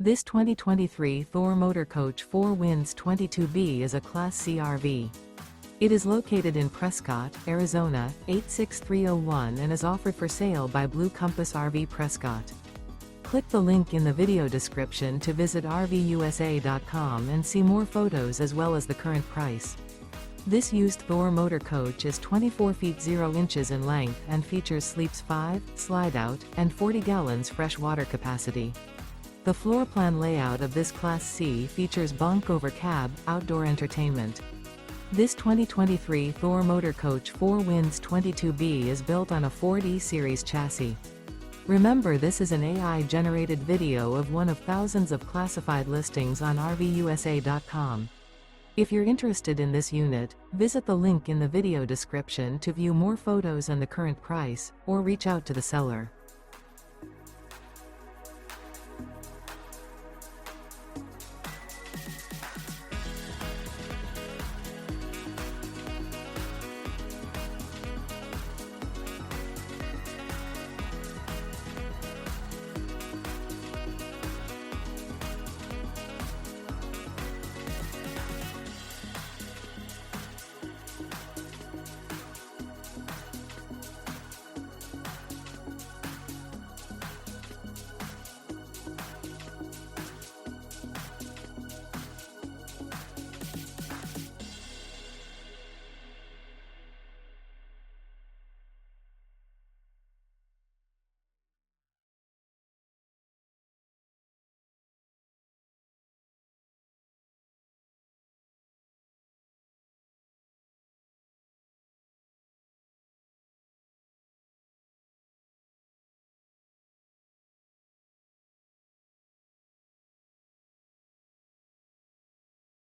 This 2023 Thor Motor Coach 4 Winds 22B is a Class C RV. It is located in Prescott, Arizona, 86301 and is offered for sale by Blue Compass RV Prescott. Click the link in the video description to visit RVUSA.com and see more photos as well as the current price. This used Thor motor coach is 24 feet 0 inches in length and features sleeps 5, slide-out, and 40 gallons fresh water capacity. The floor plan layout of this Class C features Bunk Over Cab, outdoor entertainment. This 2023 Thor Motor Coach 4 Winds 22B is built on a Ford E-Series chassis. Remember, this is an AI-generated video of one of thousands of classified listings on RVUSA.com. If you're interested in this unit, visit the link in the video description to view more photos and the current price, or reach out to the seller.